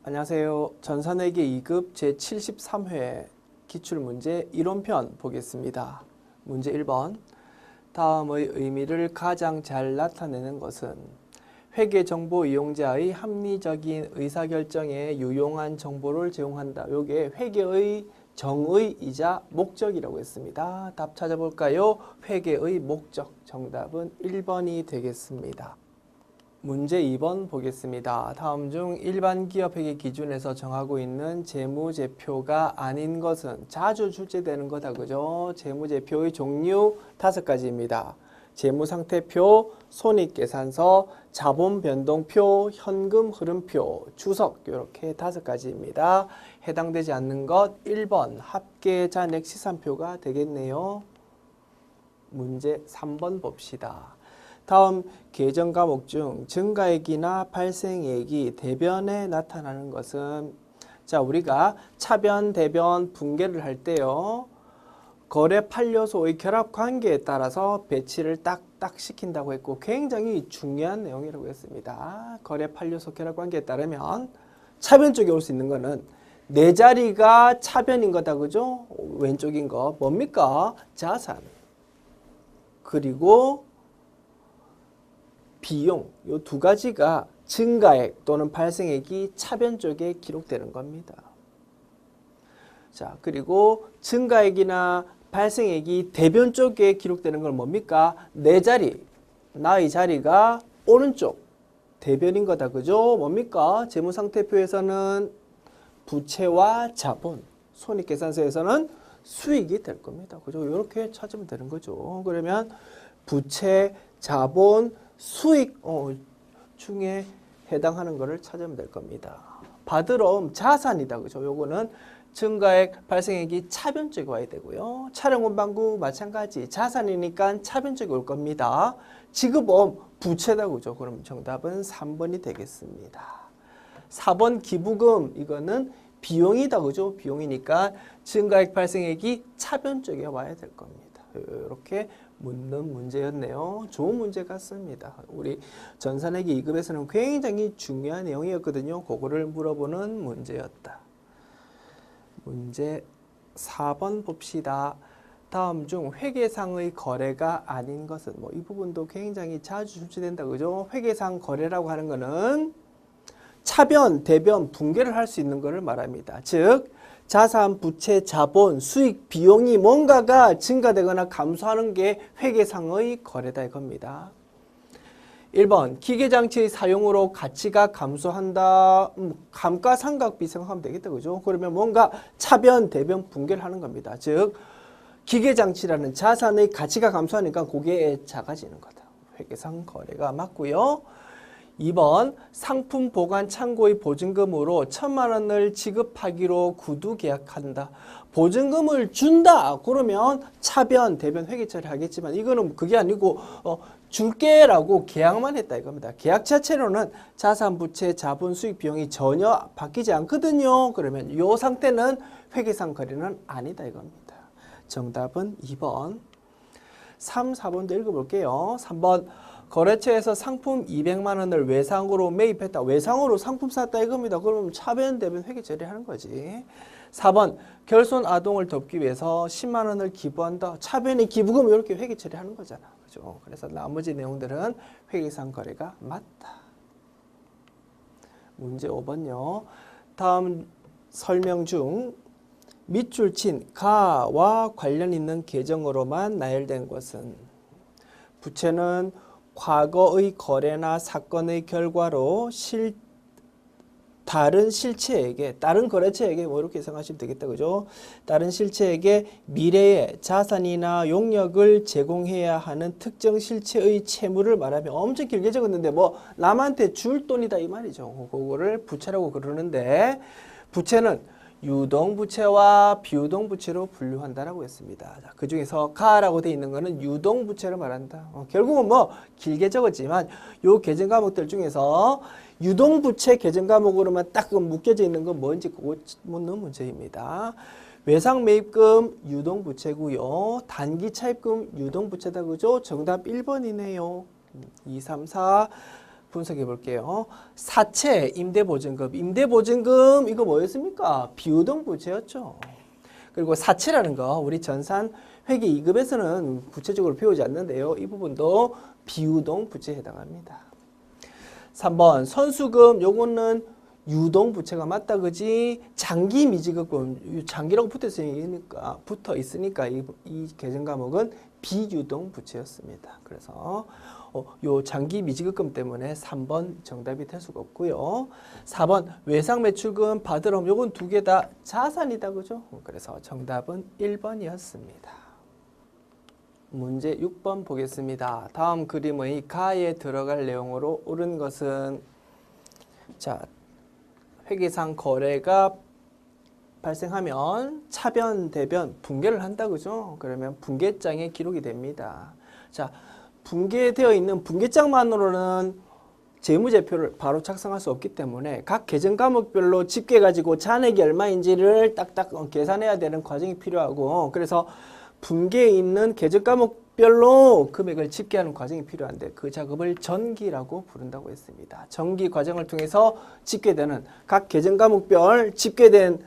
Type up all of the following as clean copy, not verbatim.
안녕하세요. 전산회계 2급 제73회 기출문제 이론편 보겠습니다. 문제 1번. 다음의 의미를 가장 잘 나타내는 것은 회계정보 이용자의 합리적인 의사결정에 유용한 정보를 제공한다. 요게 회계의 정의이자 목적이라고 했습니다. 답 찾아볼까요? 회계의 목적. 정답은 1번이 되겠습니다. 문제 2번 보겠습니다. 다음 중 일반 기업 회계 기준에서 정하고 있는 재무제표가 아닌 것은 자주 출제되는 거다. 그죠? 재무제표의 종류 5가지입니다. 재무상태표, 손익계산서, 자본변동표, 현금흐름표, 주석 이렇게 5가지입니다. 해당되지 않는 것 1번 합계잔액시산표가 되겠네요. 문제 3번 봅시다. 다음 계정 과목 중 증가액이나 발생액이 대변에 나타나는 것은 자 우리가 차변, 대변, 분계를 할 때요. 거래 판료소의 결합 관계에 따라서 배치를 딱딱 시킨다고 했고 굉장히 중요한 내용이라고 했습니다. 거래 판료소 결합 관계에 따르면 차변 쪽에 올 수 있는 거는 네 자리가 차변인 거다. 그죠? 왼쪽인 거 뭡니까? 자산. 그리고 비용, 이 2가지가 증가액 또는 발생액이 차변 쪽에 기록되는 겁니다. 자, 그리고 증가액이나 발생액이 대변 쪽에 기록되는 건 뭡니까? 내 자리, 나의 자리가 오른쪽, 대변인 거다. 그죠? 뭡니까? 재무상태표에서는 부채와 자본, 손익계산서에서는 수익이 될 겁니다. 그죠? 이렇게 찾으면 되는 거죠. 그러면 부채, 자본, 수익 중에 해당하는 것을 찾으면 될 겁니다. 받으러 자산이다. 그죠? 요거는 증가액, 발생액이 차변 쪽에 와야 되고요. 촬영원방구 마찬가지 자산이니까 차변 쪽에 올 겁니다. 지급업 부채다. 그죠? 그럼 정답은 3번이 되겠습니다. 4번 기부금 이거는 비용이다. 그죠? 비용이니까 증가액, 발생액이 차변 쪽에 와야 될 겁니다. 이렇게 묻는 문제였네요. 좋은 문제 같습니다. 우리 전산회계 2급에서는 굉장히 중요한 내용이었거든요. 그거를 물어보는 문제였다. 문제 4번 봅시다. 다음 중 회계상의 거래가 아닌 것은 이 부분도 굉장히 자주 출제된다. 그죠? 회계상 거래라고 하는 거는 차변, 대변, 분계를 할 수 있는 것을 말합니다. 즉 자산, 부채, 자본, 수익, 비용이 뭔가가 증가되거나 감소하는 게 회계상의 거래다 이겁니다. 1번 기계장치의 사용으로 가치가 감소한다. 감가상각비 생각하면 되겠다. 그죠? 그러면 뭔가 차변, 대변, 분계를 하는 겁니다. 즉 기계장치라는 자산의 가치가 감소하니까 그게 작아지는 거다. 회계상 거래가 맞고요. 2번 상품 보관 창고의 보증금으로 1,000만 원을 지급하기로 구두 계약한다. 보증금을 준다. 그러면 차변, 대변 회계 처리하겠지만 이거는 그게 아니고 줄게라고 계약만 했다 이겁니다. 계약 자체로는 자산, 부채, 자본, 수익, 비용이 전혀 바뀌지 않거든요. 그러면 이 상태는 회계상 거래는 아니다 이겁니다. 정답은 2번. 3, 4번도 읽어볼게요. 3번 거래처에서 상품 200만 원을 외상으로 매입했다. 외상으로 상품 샀다 이겁니다. 그러면 차변, 대변 회계 처리하는 거지. 4번 결손 아동을 돕기 위해서 10만 원을 기부한다. 차변의 기부금 이렇게 회계 처리하는 거잖아. 그죠? 그래서 나머지 내용들은 회계상 거래가 맞다. 문제 5번요. 다음 설명 중 밑줄 친 가와 관련 있는 계정으로만 나열된 것은 부채는 과거의 거래나 사건의 결과로 다른 실체에게, 다른 거래처에게 이렇게 생각하시면 되겠다. 그죠? 다른 실체에게 미래의 자산이나 용역을 제공해야 하는 특정 실체의 채무를 말하면 엄청 길게 적었는데 남한테 줄 돈이다 이 말이죠. 그거를 부채라고 그러는데 부채는 유동부채와 비유동부채로 분류한다라고 했습니다. 그 중에서 가라고 되어 있는 것은 유동부채를 말한다. 결국은 길게 적었지만 요 계정 과목들 중에서 유동부채 계정 과목으로만 딱 묶여져 있는 건 뭔지 그거 묻는 문제입니다. 외상매입금 유동부채고요. 단기차입금 유동부채다. 그죠? 정답 1번이네요. 2, 3, 4 분석해 볼게요. 사채, 임대보증금. 임대보증금 이거 뭐였습니까? 비유동 부채였죠. 그리고 사채라는 거 우리 전산 회계 2급에서는 구체적으로 배우지 않는데요. 이 부분도 비유동 부채에 해당합니다. 3번 선수금 요거는 유동 부채가 맞다 그지? 장기 미지급금 장기라고 붙어 있으니까 이 계정 과목은 비유동 부채였습니다. 그래서 요 장기 미지급금 때문에 3번 정답이 될 수가 없고요. 4번 외상 매출금 받으러 오면 요건 두 개 다 자산이다 그죠? 그래서 정답은 1번이었습니다. 문제 6번 보겠습니다. 다음 그림의 가에 들어갈 내용으로 옳은 것은 자 회계상 거래가 발생하면 차변, 대변, 분개를 한다 그죠? 그러면 분개장에 기록이 됩니다. 자, 분개되어 있는 분개장만으로는 재무제표를 바로 작성할 수 없기 때문에 각 계정 과목별로 집계 가지고 잔액이 얼마인지를 딱딱 계산해야 되는 과정이 필요하고 그래서 분개에 있는 계정 과목별로 금액을 집계하는 과정이 필요한데 그 작업을 전기라고 부른다고 했습니다. 전기 과정을 통해서 집계되는 각 계정 과목별 집계된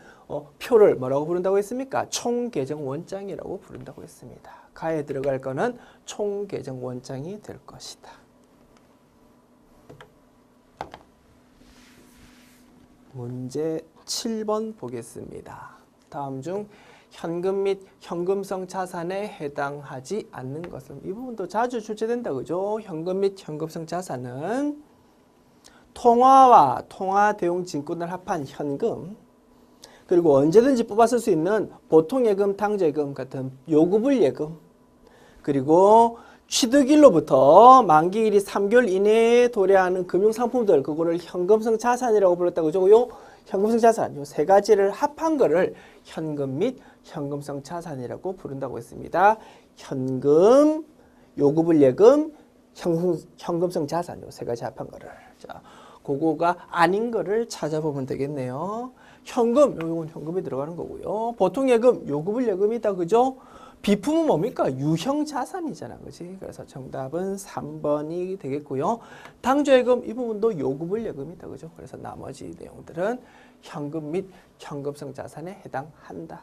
표를 뭐라고 부른다고 했습니까? 총계정원장이라고 부른다고 했습니다. 가에 들어갈 거는 총계정원장이 될 것이다. 문제 7번 보겠습니다. 다음 중 현금 및 현금성 자산에 해당하지 않는 것은 이 부분도 자주 출제된다 그죠? 현금 및 현금성 자산은 통화와 통화 대용 증권을 합한 현금 그리고 언제든지 뽑아 쓸 수 있는 보통예금, 당좌예금 같은 요구불 예금 그리고 취득일로부터 만기일이 3개월 이내에 도래하는 금융상품들 그거를 현금성 자산이라고 불렀다고 그죠? 요 현금성 자산 요 세 가지를 합한 거를 현금 및 현금성 자산이라고 부른다고 했습니다. 현금, 요구불 예금, 현금성 자산 요 세 가지 합한 거를 자, 그거가 아닌 거를 찾아보면 되겠네요. 현금, 요건 현금이 들어가는 거고요. 보통 예금, 요구불 예금이다 그죠? 비품은 뭡니까? 유형 자산이잖아 그지? 그래서 정답은 3번이 되겠고요. 당좌예금 이 부분도 요구불 예금이다 그죠? 그래서 나머지 내용들은 현금 및 현금성 자산에 해당한다.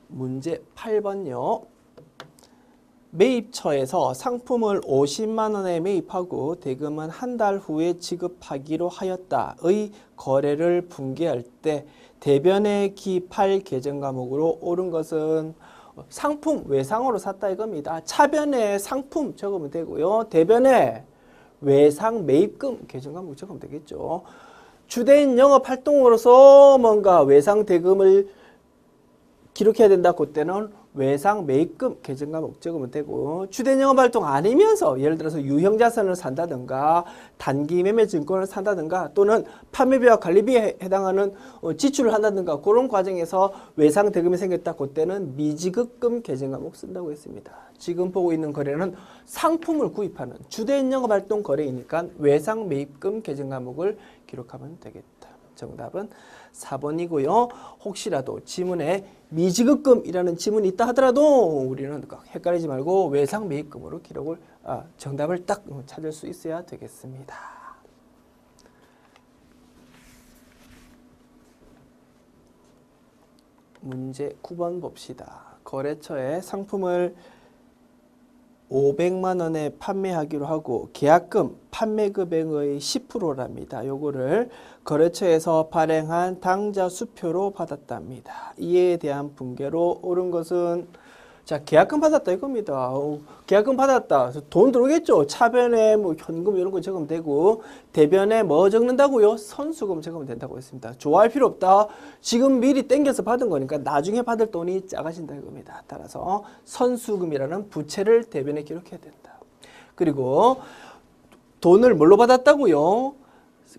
문제 8번요. 매입처에서 상품을 50만 원에 매입하고 대금은 한 달 후에 지급하기로 하였다의 거래를 분개할 때 대변에 기입할 계정 과목으로 옳은 것은 상품 외상으로 샀다 이겁니다. 차변에 상품 적으면 되고요. 대변에 외상 매입금 계정 과목 적으면 되겠죠. 주된 영업 활동으로서 뭔가 외상 대금을 기록해야 된다. 그때는 외상 매입금 계정 과목 적으면 되고 주된 영업 활동 아니면서 예를 들어서 유형 자산을 산다든가 단기 매매 증권을 산다든가 또는 판매비와 관리비에 해당하는 지출을 한다든가 그런 과정에서 외상 대금이 생겼다. 그때는 미지급금 계정 과목 쓴다고 했습니다. 지금 보고 있는 거래는 상품을 구입하는 주된 영업 활동 거래이니까 외상 매입금 계정 과목을 기록하면 되겠다. 정답은 4번이고요. 혹시라도 지문에 미지급금이라는 지문이 있다 하더라도 우리는 헷갈리지 말고 외상 매입금으로 기록을 정답을 딱 찾을 수 있어야 되겠습니다. 문제 9번 봅시다. 거래처에 상품을 500만 원에 판매하기로 하고 계약금 판매 금액의 10%랍니다. 요거를 거래처에서 발행한 당좌 수표로 받았답니다. 이에 대한 분개로 옳은 것은 자 계약금 받았다 이겁니다. 계약금 받았다. 돈 들어오겠죠. 차변에 뭐 현금 이런 거 적으면 되고 대변에 뭐 적는다고요? 선수금 적으면 된다고 했습니다. 좋아할 필요 없다. 지금 미리 땡겨서 받은 거니까 나중에 받을 돈이 작아진다 이겁니다. 따라서 선수금이라는 부채를 대변에 기록해야 된다. 그리고 돈을 뭘로 받았다고요?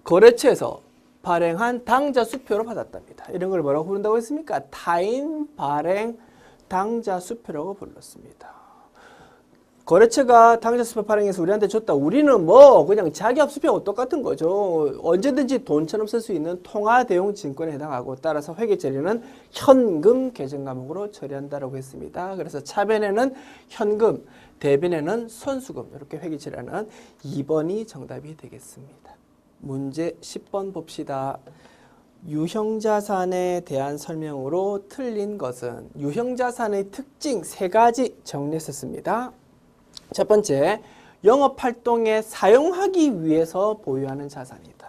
거래처에서 발행한 당좌 수표로 받았답니다. 이런 걸 뭐라고 부른다고 했습니까? 타인 발행 당좌 수표라고 불렀습니다. 거래처가 당좌 수표 발행해서 우리한테 줬다. 우리는 뭐 그냥 자기 합수표하고 똑같은 거죠. 언제든지 돈처럼 쓸 수 있는 통화 대용 증권에 해당하고 따라서 회계 처리는 현금 계정 과목으로 처리한다라고 했습니다. 그래서 차변에는 현금, 대변에는 선수금 이렇게 회계 처리하는 2번이 정답이 되겠습니다. 문제 10번 봅시다. 유형자산에 대한 설명으로 틀린 것은 유형자산의 특징 3가지 정리했었습니다. 첫 번째, 영업활동에 사용하기 위해서 보유하는 자산이다.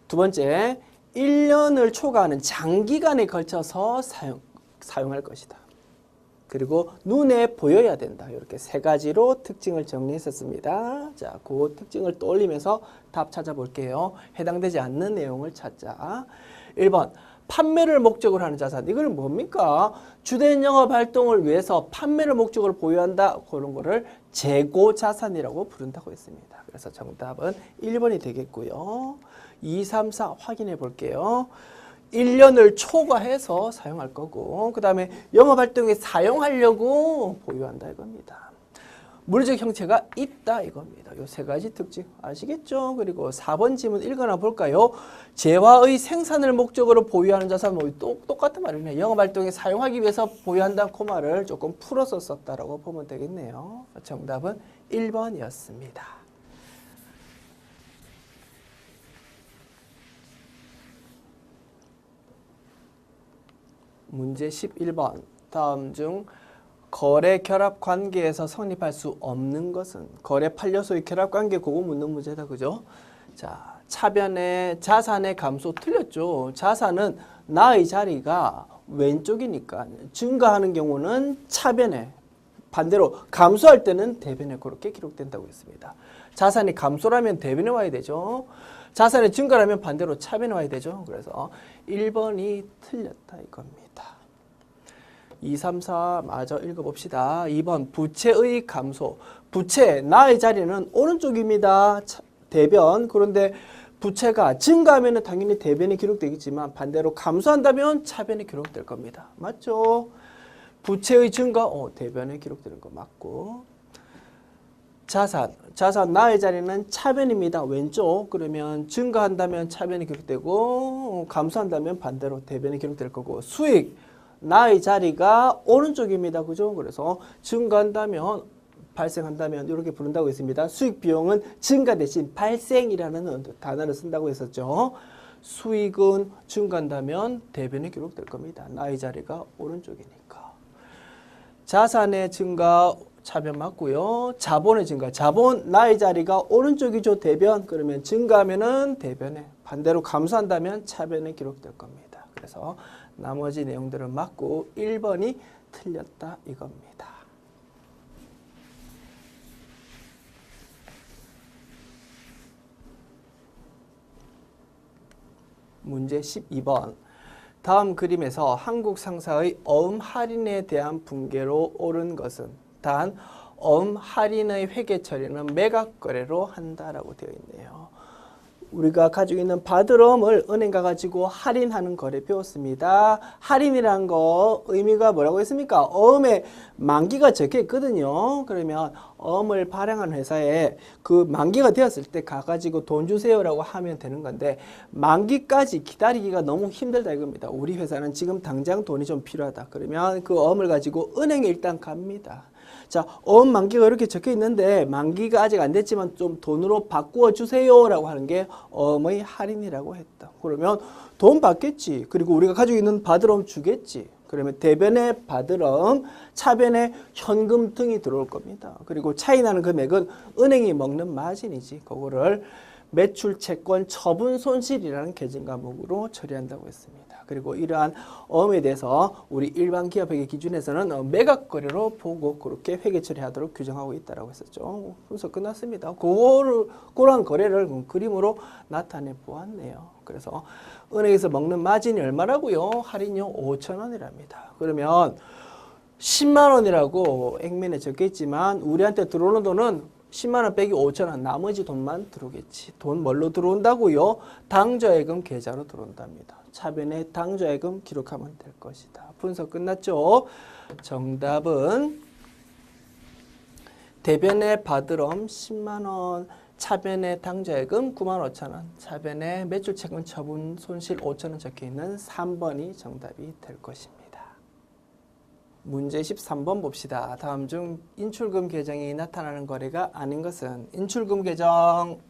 두 번째, 1년을 초과하는 장기간에 걸쳐서 사용할 것이다. 그리고 눈에 보여야 된다. 이렇게 3가지로 특징을 정리했었습니다. 자, 그 특징을 떠올리면서 답 찾아볼게요. 해당되지 않는 내용을 찾자. 1번, 판매를 목적으로 하는 자산. 이건 뭡니까? 주된 영업 활동을 위해서 판매를 목적으로 보유한다. 그런 거를 재고 자산이라고 부른다고 했습니다. 그래서 정답은 1번이 되겠고요. 2, 3, 4 확인해 볼게요. 1년을 초과해서 사용할 거고, 그 다음에 영업활동에 사용하려고 보유한다 이겁니다. 물리적 형체가 있다 이겁니다. 요 3가지 특징 아시겠죠? 그리고 4번 지문 읽어나 볼까요? 재화의 생산을 목적으로 보유하는 자산, 뭐 똑같은 말이네. 영업활동에 사용하기 위해서 보유한다 그 말을 조금 풀어서 썼다라고 보면 되겠네요. 정답은 1번이었습니다. 문제 11번. 다음 중 거래 결합 관계에서 성립할 수 없는 것은? 거래 판례소의 결합 관계 그거 묻는 문제다. 그죠? 자, 차변의 자산의 감소 틀렸죠. 자산은 나의 자리가 왼쪽이니까 증가하는 경우는 차변에, 반대로 감소할 때는 대변에 그렇게 기록된다고 했습니다. 자산이 감소라면 대변에 와야 되죠. 자산이 증가라면 반대로 차변에 와야 되죠. 그래서 1번이 틀렸다 이겁니다. 2, 3, 4 마저 읽어봅시다. 2번 부채의 감소. 부채, 나의 자리는 오른쪽입니다. 대변. 그런데 부채가 증가하면 당연히 대변에 기록되겠지만 반대로 감소한다면 차변에 기록될 겁니다. 맞죠? 부채의 증가, 대변에 기록되는 거 맞고. 자산 나의 자리는 차변입니다. 왼쪽. 그러면 증가한다면 차변에 기록되고 감소한다면 반대로 대변에 기록될 거고. 수익, 나의 자리가 오른쪽입니다. 그죠? 그래서 증가한다면, 발생한다면 이렇게 부른다고 했습니다. 수익 비용은 증가 대신 발생이라는 단어를 쓴다고 했었죠. 수익은 증가한다면 대변에 기록될 겁니다. 나의 자리가 오른쪽이니까. 자산의 증가 차변 맞고요. 자본의 증가. 자본 나의 자리가 오른쪽이죠. 대변. 그러면 증가하면은 대변에, 반대로 감소한다면 차변에 기록될 겁니다. 그래서 나머지 내용들은 맞고 1번이 틀렸다 이겁니다. 문제 12번. 다음 그림에서 한국 상사의 어음 할인에 대한 붕괴로 옳은 것은? 단, 어음 할인의 회계 처리는 매각 거래로 한다라고 되어 있네요. 우리가 가지고 있는 받을어음을 은행 가가지고 할인하는 거래 배웠습니다. 할인이란 거 의미가 뭐라고 했습니까? 어음에 만기가 적혀 있거든요. 그러면 어음을 발행한 회사에 그 만기가 되었을 때 가가지고 돈 주세요라고 하면 되는 건데 만기까지 기다리기가 너무 힘들다 이겁니다. 우리 회사는 지금 당장 돈이 좀 필요하다. 그러면 그 어음을 가지고 은행에 일단 갑니다. 자, 어음 만기가 이렇게 적혀 있는데 만기가 아직 안 됐지만 좀 돈으로 바꾸어 주세요 라고 하는 게 어음의 할인이라고 했다. 그러면 돈 받겠지. 그리고 우리가 가지고 있는 받을어음 주겠지. 그러면 대변에 받을어음, 차변에 현금 등이 들어올 겁니다. 그리고 차이 나는 금액은 은행이 먹는 마진이지. 그거를 매출 채권 처분 손실이라는 계정 과목으로 처리한다고 했습니다. 그리고 이러한 어음에 대해서 우리 일반 기업회계 기준에서는 매각 거래로 보고 그렇게 회계 처리하도록 규정하고 있다고 했었죠. 순서 끝났습니다. 그러한 거래를 그림으로 나타내 보았네요. 그래서 은행에서 먹는 마진이 얼마라고요? 할인료 5,000원이랍니다. 그러면 10만 원이라고 액면에 적혀 있지만 우리한테 들어오는 돈은 10만 원 빼기 5천 원, 나머지 돈만 들어오겠지. 돈 뭘로 들어온다고요? 당좌예금 계좌로 들어온답니다. 차변에 당좌예금 기록하면 될 것이다. 분석 끝났죠? 정답은 대변의 바드럼 10만 원, 차변의 당좌예금 9만 5천 원, 차변의 매출채권 처분 손실 5천 원 적혀 있는 3번이 정답이 될 것입니다. 문제 13번 봅시다. 다음 중 인출금 계정이 나타나는 거래가 아닌 것은 인출금 계정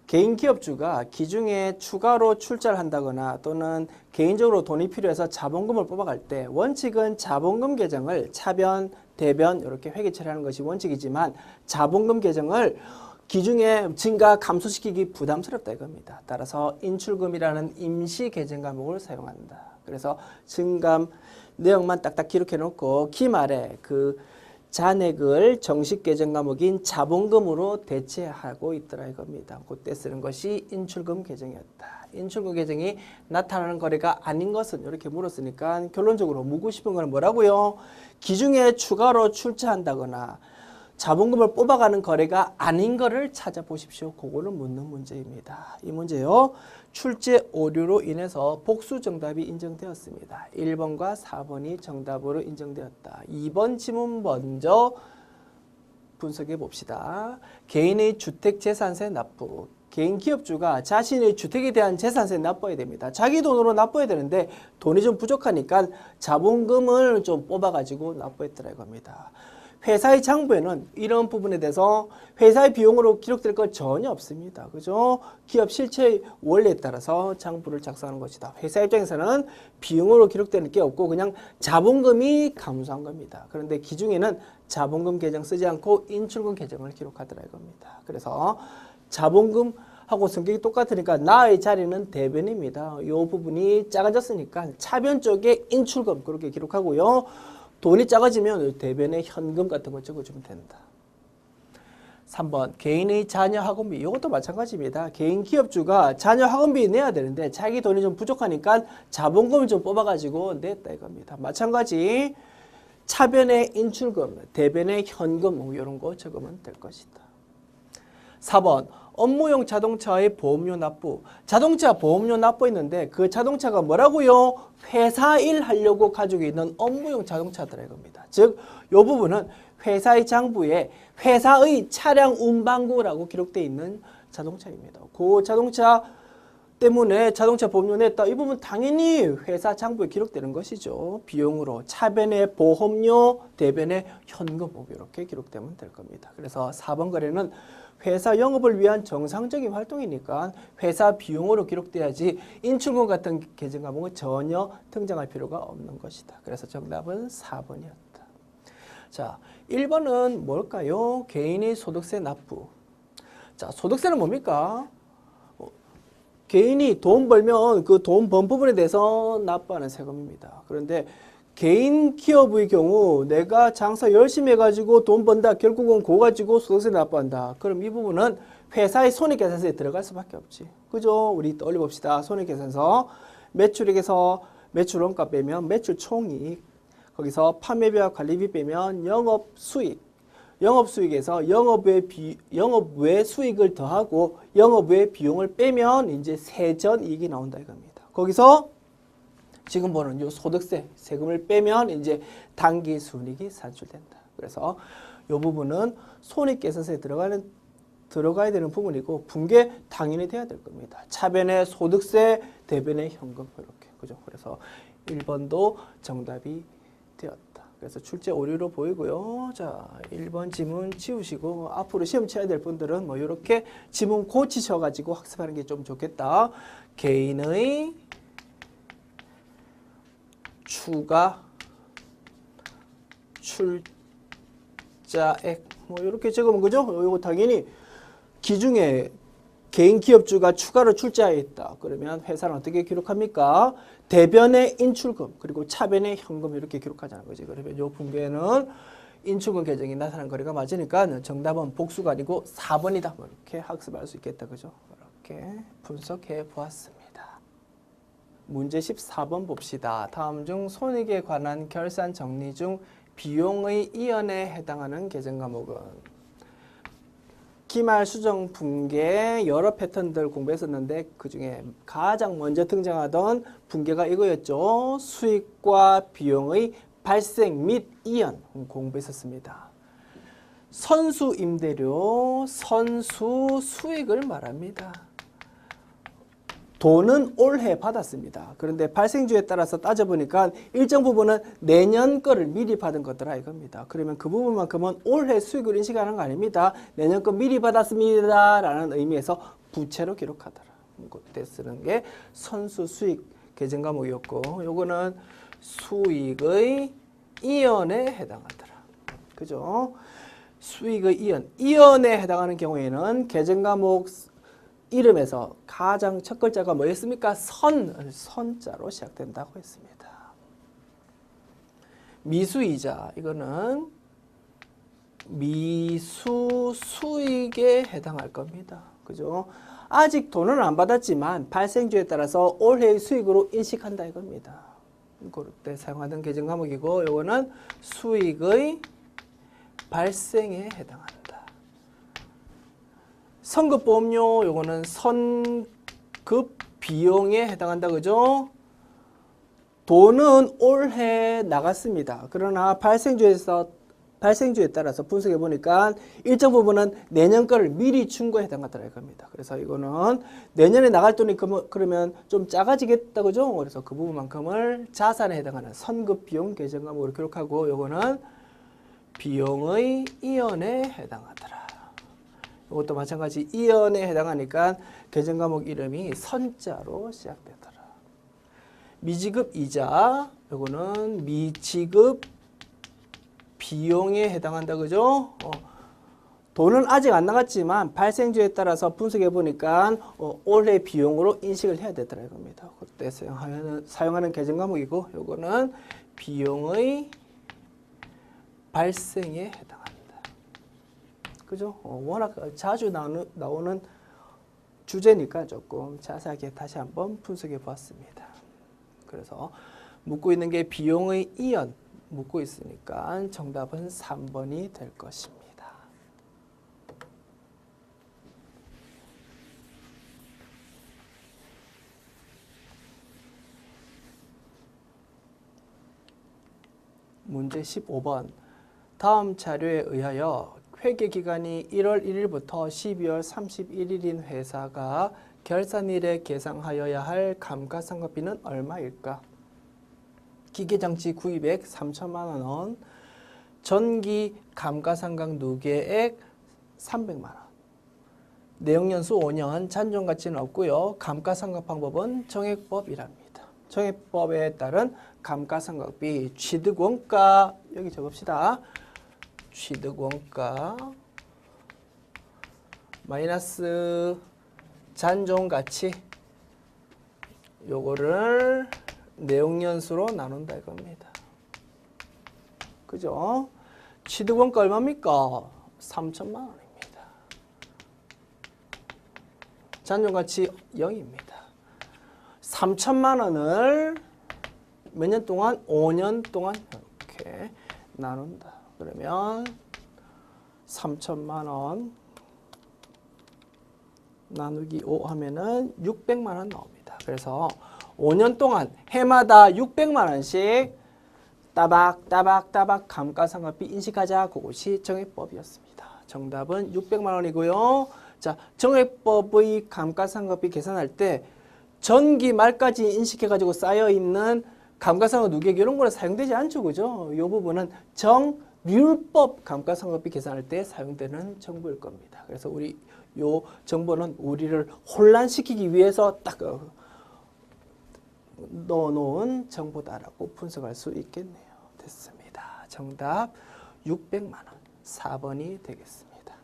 개인 기업주가 기중에 추가로 출자를 한다거나 또는 개인적으로 돈이 필요해서 자본금을 뽑아갈 때 원칙은 자본금 계정을 차변, 대변 이렇게 회계 처리하는 것이 원칙이지만 자본금 계정을 기중에 증가 감소시키기 부담스럽다 이겁니다. 따라서 인출금이라는 임시 계정 과목을 사용한다. 그래서 증감 내용만 딱딱 기록해 놓고 기말에 그 잔액을 정식 계정 과목인 자본금으로 대체하고 있더라 이겁니다. 그때 쓰는 것이 인출금 계정이었다. 인출금 계정이 나타나는 거래가 아닌 것은 이렇게 물었으니까 결론적으로 묻고 싶은 건 뭐라고요? 기중에 추가로 출자한다거나 자본금을 뽑아가는 거래가 아닌 거를 찾아보십시오. 그거를 묻는 문제입니다. 이 문제요. 출제 오류로 인해서 복수 정답이 인정되었습니다. 1번과 4번이 정답으로 인정되었다. 2번 지문 먼저 분석해 봅시다. 개인의 주택재산세 납부. 개인 기업주가 자신의 주택에 대한 재산세 납부해야 됩니다. 자기 돈으로 납부해야 되는데 돈이 좀 부족하니까 자본금을 좀 뽑아가지고 납부했더라 이겁니다. 회사의 장부에는 이런 부분에 대해서 회사의 비용으로 기록될 것 전혀 없습니다. 그죠? 기업 실체의 원리에 따라서 장부를 작성하는 것이다. 회사 입장에서는 비용으로 기록되는 게 없고 그냥 자본금이 감소한 겁니다. 그런데 기중에는 자본금 계정 쓰지 않고 인출금 계정을 기록하더라 이겁니다. 그래서 자본금하고 성격이 똑같으니까 나의 자리는 대변입니다. 이 부분이 작아졌으니까 차변 쪽에 인출금 그렇게 기록하고요. 돈이 작아지면 대변에 현금 같은 거 적어주면 된다. 3번 개인의 자녀 학원비. 이것도 마찬가지입니다. 개인 기업주가 자녀 학원비 내야 되는데 자기 돈이 좀 부족하니까 자본금을 좀 뽑아가지고 냈다 이겁니다. 마찬가지 차변의 인출금, 대변의 현금 이런 거 적으면 될 것이다. 4번 업무용 자동차의 보험료 납부. 자동차 보험료 납부했는데 그 자동차가 뭐라고요? 회사 일 하려고 가지고 있는 업무용 자동차더라 이겁니다. 즉, 이 부분은 회사의 장부에 회사의 차량 운반구라고 기록되어 있는 자동차입니다. 그 자동차 때문에 자동차 보험료 냈다. 이 부분 당연히 회사 장부에 기록되는 것이죠. 비용으로 차변의 보험료, 대변의 현금 이렇게 기록되면 될 겁니다. 그래서 4번 거래는 회사 영업을 위한 정상적인 활동이니까 회사 비용으로 기록돼야지 인출금 같은 계정 과목은 전혀 등장할 필요가 없는 것이다. 그래서 정답은 4번이었다. 자, 1번은 뭘까요? 개인의 소득세 납부. 자, 소득세는 뭡니까? 개인이 돈 벌면 그 돈 번 부분에 대해서 납부하는 세금입니다. 그런데 개인 기업의 경우 내가 장사 열심히 해가지고 돈 번다. 결국은 그거 가지고 소득세 납부한다. 그럼 이 부분은 회사의 손익계산서에 들어갈 수밖에 없지. 그죠? 우리 떠올려 봅시다. 손익계산서. 매출액에서 매출 원가 빼면 매출 총이익. 거기서 판매비와 관리비 빼면 영업수익. 영업수익에서 영업 외 수익을 더하고 영업 외 비용을 빼면 이제 세전이익이 나온다 이겁니다. 거기서 지금 보는 요 소득세 세금을 빼면 이제 당기순이익이 산출된다. 그래서 이 부분은 손익계산서에 들어가야 되는 부분이고 분계 당연히 돼야 될 겁니다. 차변의 소득세, 대변의 현금 이렇게 그죠? 그래서 1번도 정답이 되었다. 그래서 출제 오류로 보이고요. 자, 1번 지문 지우시고 앞으로 시험 쳐야 될 분들은 뭐 이렇게 지문 고치셔가지고 학습하는 게 좀 좋겠다. 개인의 추가 출자액 뭐 이렇게 적으면 그죠? 이거 당연히 기중에 개인 기업주가 추가로 출자했다. 그러면 회사는 어떻게 기록합니까? 대변의 인출금 그리고 차변의 현금 이렇게 기록하자는 거지. 그러면 이 분계는 인출금 계정이 나타난 거리가 맞으니까 정답은 복수가 아니고 4번이다. 뭐 이렇게 학습할 수 있겠다. 그죠? 이렇게 분석해 보았습니다. 문제 14번 봅시다. 다음 중 손익에 관한 결산 정리 중 비용의 이연에 해당하는 계정 과목은 기말 수정 분계 여러 패턴들 공부했었는데 그중에 가장 먼저 등장하던 분계가 이거였죠. 수익과 비용의 발생 및 이연 공부했었습니다. 선수 임대료, 선수 수익을 말합니다. 돈은 올해 받았습니다. 그런데 발생주에 따라서 따져보니까 일정 부분은 내년 거를 미리 받은 것들아 이겁니다. 그러면 그 부분만큼은 올해 수익을 인식하는 거 아닙니다. 내년 거 미리 받았습니다 라는 의미에서 부채로 기록하더라. 그때 쓰는 게 선수 수익 계정 과목이었고, 요거는 수익의 이연에 해당하더라. 그죠? 수익의 이연에 해당하는 경우에는 계정 과목 이름에서 가장 첫 글자가 뭐였습니까? 선자로 시작된다고 했습니다. 미수이자, 이거는 미수 수익에 해당할 겁니다. 그죠? 아직 돈은 안 받았지만 발생주에 따라서 올해의 수익으로 인식한다 이겁니다. 그때 사용하던 계정 과목이고, 요거는 수익의 발생에 해당한다. 선급보험료, 요거는 선급 비용에 해당한다. 그죠? 돈은 올해 나갔습니다. 그러나 발생주에 따라서 분석해 보니까 일정 부분은 내년 거를 미리 준 거에 해당하더라 이겁니다. 그래서 이거는 내년에 나갈 돈이 그러면 좀 작아지겠다. 그죠? 그래서 그 부분만큼을 자산에 해당하는 선급 비용 계정 과목으로 기록하고, 요거는 비용의 이연에 해당하더라. 이것도 마찬가지 이연에 해당하니까 계정 과목 이름이 선자로 시작되더라. 미지급 이자, 요거는 미지급 비용에 해당한다. 그죠? 돈은 아직 안 나갔지만 발생주에 따라서 분석해 보니까 올해 비용으로 인식을 해야 되더라 이겁니다. 그때 사용하는 계정 과목이고, 요거는 비용의 발생에 해당한다. 그죠? 워낙 자주 나오는 주제니까 조금 자세하게 다시 한번 분석해 보았습니다. 그래서 묻고 있는 게 비용의 이연 묻고 있으니까 정답은 3번이 될 것입니다. 문제 15번. 다음 자료에 의하여 회계기간이 1월 1일부터 12월 31일인 회사가 결산일에 계상하여야 할 감가상각비는 얼마일까? 기계장치 구입액 3천만 원, 전기 감가상각 누계액 300만 원. 내용연수 5년, 잔존가치는 없고요. 감가상각 방법은 정액법이랍니다. 정액법에 따른 감가상각비, 취득원가, 여기 적읍시다. 취득원가 마이너스 잔존가치, 요거를 내용연수로 나눈다 이겁니다. 그죠? 취득원가 얼마입니까? 3천만 원입니다. 잔존가치 0입니다. 3천만 원을 몇 년 동안? 5년 동안 이렇게 나눈다. 그러면 3천만 원 나누기 5 하면은 600만 원 나옵니다. 그래서 5년 동안 해마다 600만 원씩 따박따박 감가상각비 인식하자. 그것이 정액법이었습니다. 정답은 600만 원이고요. 자, 정액법의 감가상각비 계산할 때 전기 말까지 인식해가지고 쌓여있는 감가상각 누계액 이런 거는 사용되지 않죠. 그죠? 이 부분은 정률법 감가상각비 계산할 때 사용되는 정보일 겁니다. 그래서 우리 요 정보는 우리를 혼란시키기 위해서 딱 넣어놓은 정보다라고 분석할 수 있겠네요. 됐습니다. 정답 600만 원 4번이 되겠습니다.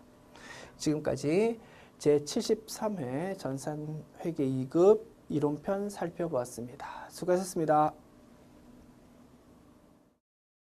지금까지 제73회 전산회계 2급 이론편 살펴보았습니다. 수고하셨습니다.